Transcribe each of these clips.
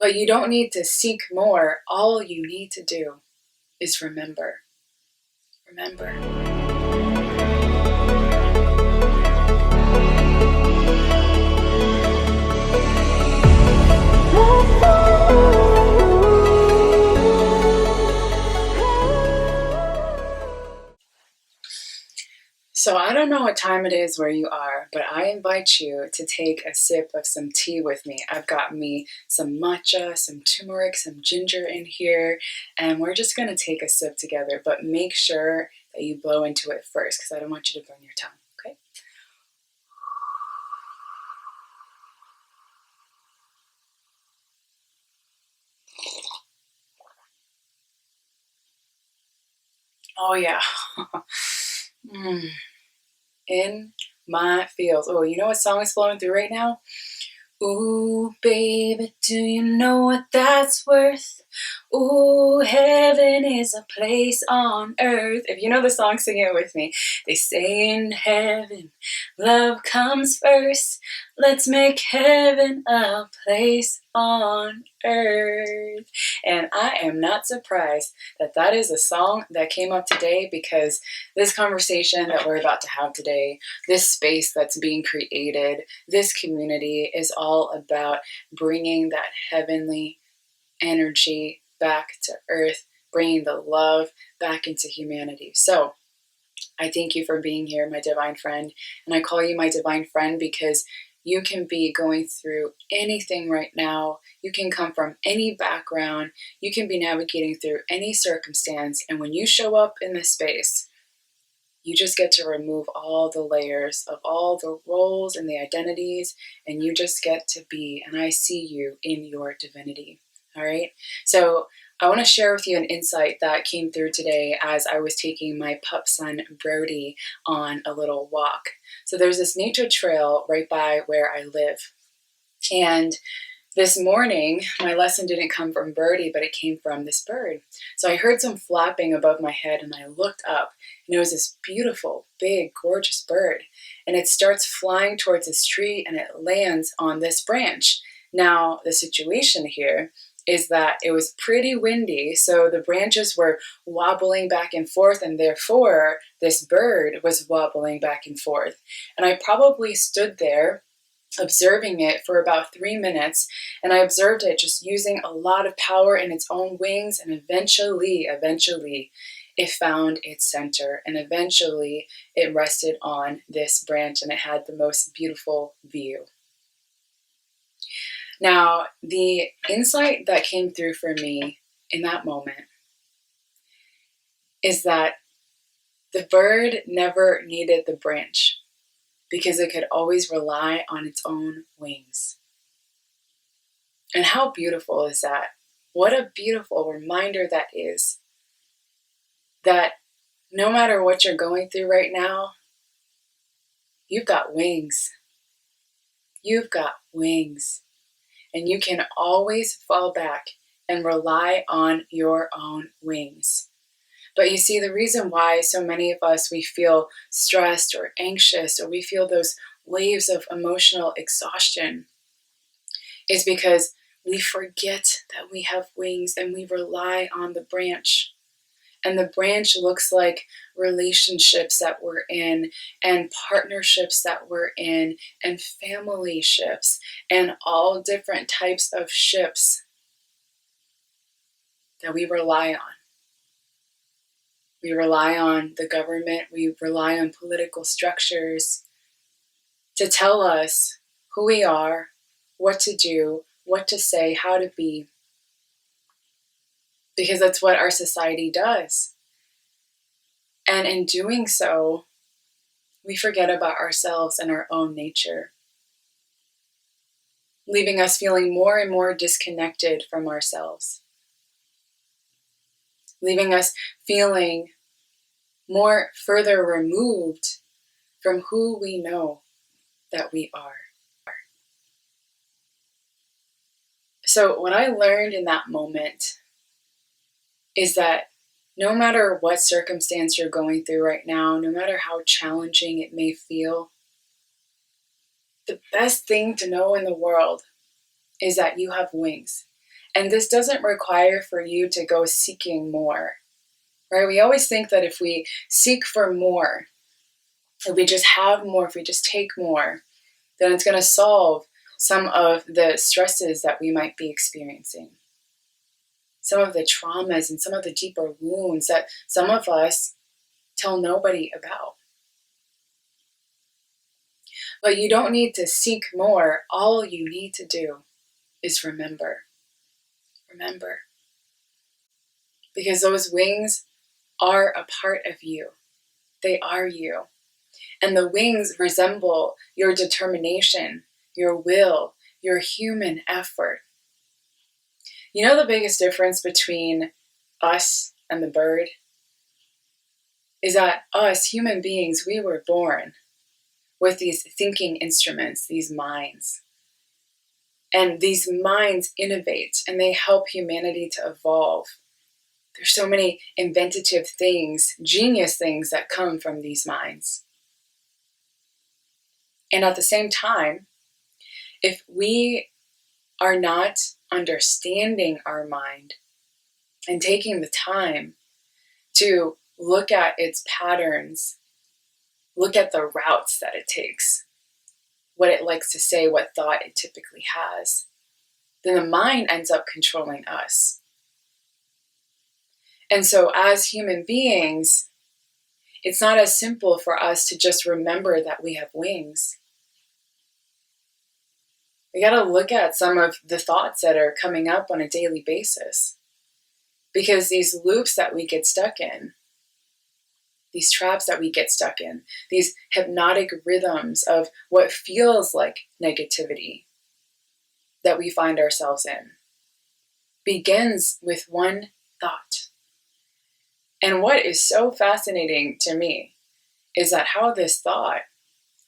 But you don't need to seek more. All you need to do is remember. Remember. So I don't know what time it is where you are, but I invite you to take a sip of some tea with me. I've got me some matcha, some turmeric, some ginger in here, and we're just going to take a sip together, but make sure that you blow into it first because I don't want you to burn your tongue, okay? Oh yeah. In my feels. Oh, you know what song is flowing through right now? Ooh, baby, do you know what that's worth? Ooh, heaven is a place on earth. If you know the song, sing it with me. They say in heaven, love comes first. Let's make heaven a place on earth. And I am not surprised that that is a song that came up today, because this conversation that we're about to have today, this space that's being created, this community is all about bringing that heavenly energy back to earth, bringing the love back into humanity. So I thank you for being here, my divine friend. And I call you my divine friend because you can be going through anything right now. You can come from any background. You can be navigating through any circumstance. And when you show up in this space, you just get to remove all the layers of all the roles and the identities, and you just get to be, and I see you in your divinity. All right. So I want to share with you an insight that came through today as I was taking my pup son Brody on a little walk. So there's this nature trail right by where I live. And this morning, my lesson didn't come from Birdie, but it came from this bird. So I heard some flapping above my head and I looked up, and it was this beautiful, big, gorgeous bird. And it starts flying towards this tree and it lands on this branch. Now, the situation here is that it was pretty windy, so the branches were wobbling back and forth, and therefore this bird was wobbling back and forth. And I probably stood there observing it for about 3 minutes, and I observed it just using a lot of power in its own wings, and eventually it found its center, and eventually it rested on this branch, and it had the most beautiful view. Now, the insight that came through for me in that moment is that the bird never needed the branch, because it could always rely on its own wings. And how beautiful is that? What a beautiful reminder that is. That no matter what you're going through right now, you've got wings. You've got wings. And you can always fall back and rely on your own wings. But you see, the reason why so many of us, we feel stressed or anxious, or we feel those waves of emotional exhaustion, is because we forget that we have wings and we rely on the branch. And the branch looks like relationships that we're in, and partnerships that we're in, and family ships, and all different types of ships that we rely on. We rely on the government, we rely on political structures to tell us who we are, what to do, what to say, how to be. Because that's what our society does. And in doing so, we forget about ourselves and our own nature, leaving us feeling more and more disconnected from ourselves, leaving us feeling more further removed from who we know that we are. So what I learned in that moment is that no matter what circumstance you're going through right now, no matter how challenging it may feel, the best thing to know in the world is that you have wings. And this doesn't require for you to go seeking more, right? We always think that if we seek for more, if we just have more, if we just take more, then it's going to solve some of the stresses that we might be experiencing, some of the traumas and some of the deeper wounds that some of us tell nobody about. But you don't need to seek more. All you need to do is remember. Remember. Because those wings are a part of you. They are you. And the wings resemble your determination, your will, your human effort. You know the biggest difference between us and the bird is that us, human beings, we were born with these thinking instruments, these minds. And these minds innovate and they help humanity to evolve. There's so many inventive things, genius things that come from these minds. And at the same time, if we are not understanding our mind and taking the time to look at its patterns, look at the routes that it takes, what it likes to say, what thought it typically has, then the mind ends up controlling us. And so as human beings, it's not as simple for us to just remember that we have wings. We got to look at some of the thoughts that are coming up on a daily basis. Because these loops that we get stuck in, these traps that we get stuck in, these hypnotic rhythms of what feels like negativity that we find ourselves in, begins with one thought. And what is so fascinating to me is that how this thought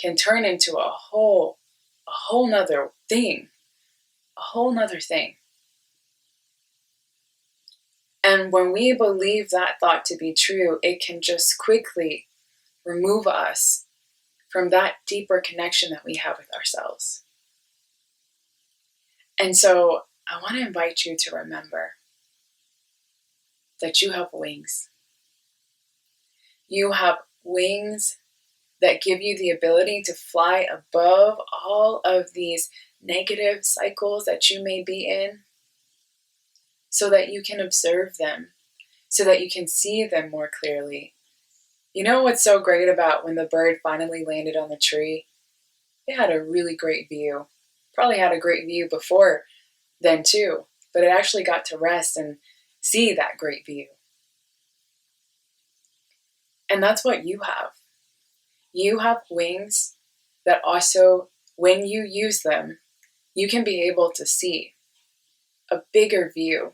can turn into a whole nother thing. And when we believe that thought to be true, it can just quickly remove us from that deeper connection that we have with ourselves. And so I want to invite you to remember that you have wings. You have wings that give you the ability to fly above all of these negative cycles that you may be in, so that you can observe them, so that you can see them more clearly. You know what's so great about when the bird finally landed on the tree? It had a really great view. Probably had a great view before then too, but it actually got to rest and see that great view. And that's what you have. You have wings that also, when you use them, you can be able to see a bigger view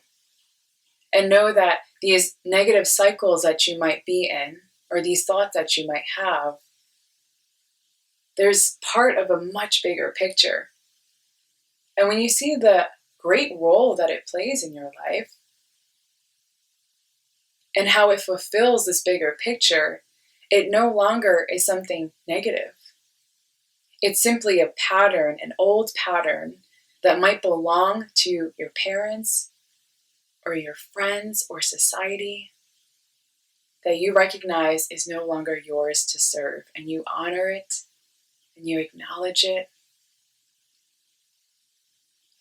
and know that these negative cycles that you might be in, or these thoughts that you might have, there's part of a much bigger picture. And when you see the great role that it plays in your life and how it fulfills this bigger picture, it no longer is something negative. It's simply a pattern, an old pattern that might belong to your parents or your friends or society, that you recognize is no longer yours to serve, and you honor it and you acknowledge it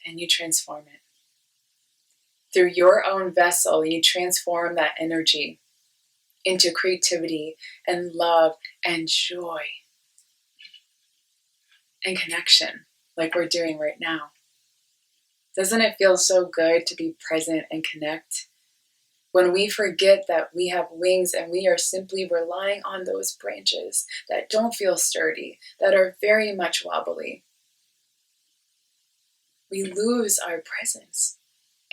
and you transform it. Through your own vessel, you transform that energy into creativity and love and joy and connection, like we're doing right now. Doesn't it feel so good to be present and connect? When we forget that we have wings and we are simply relying on those branches that don't feel sturdy, that are very much wobbly, we lose our presence.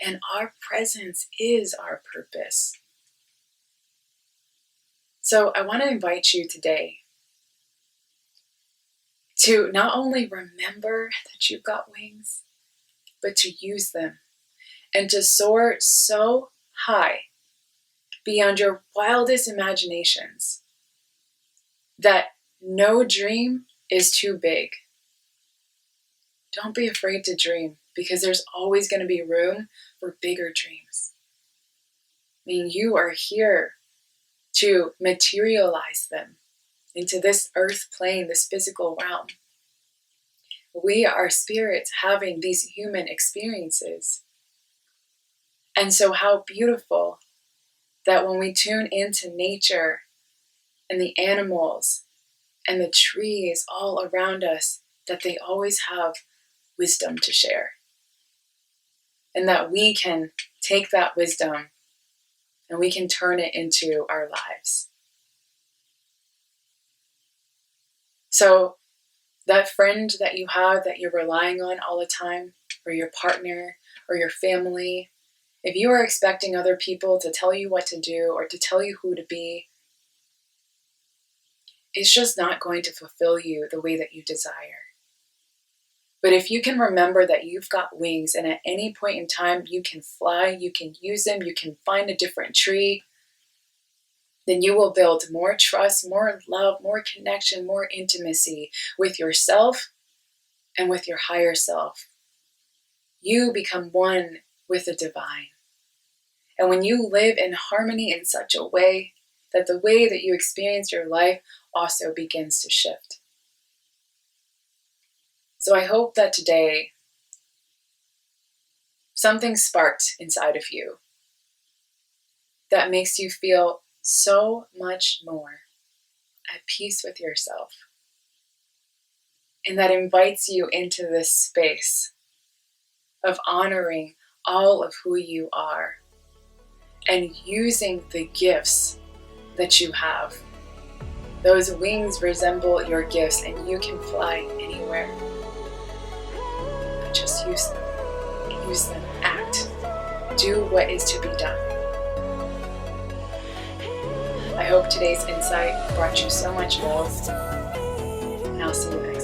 And our presence is our purpose. So I want to invite you today to not only remember that you've got wings, but to use them and to soar so high beyond your wildest imaginations that no dream is too big. Don't be afraid to dream, because there's always going to be room for bigger dreams. I mean, you are here to materialize them into this earth plane, this physical realm. We are spirits having these human experiences. And so how beautiful that when we tune into nature and the animals and the trees all around us, that they always have wisdom to share. And that we can take that wisdom and we can turn it into our lives. So that friend that you have that you're relying on all the time, or your partner, or your family, if you are expecting other people to tell you what to do or to tell you who to be, it's just not going to fulfill you the way that you desire. But if you can remember that you've got wings and at any point in time you can fly, you can use them, you can find a different tree, then you will build more trust, more love, more connection, more intimacy with yourself and with your higher self. You become one with the divine. And when you live in harmony in such a way that the way that you experience your life also begins to shift. So I hope that today something sparked inside of you that makes you feel so much more at peace with yourself. And that invites you into this space of honoring all of who you are and using the gifts that you have. Those wings resemble your gifts and you can fly anywhere. But just use them. Use them. Act. Do what is to be done. I hope today's insight brought you so much love, and I'll see you next time.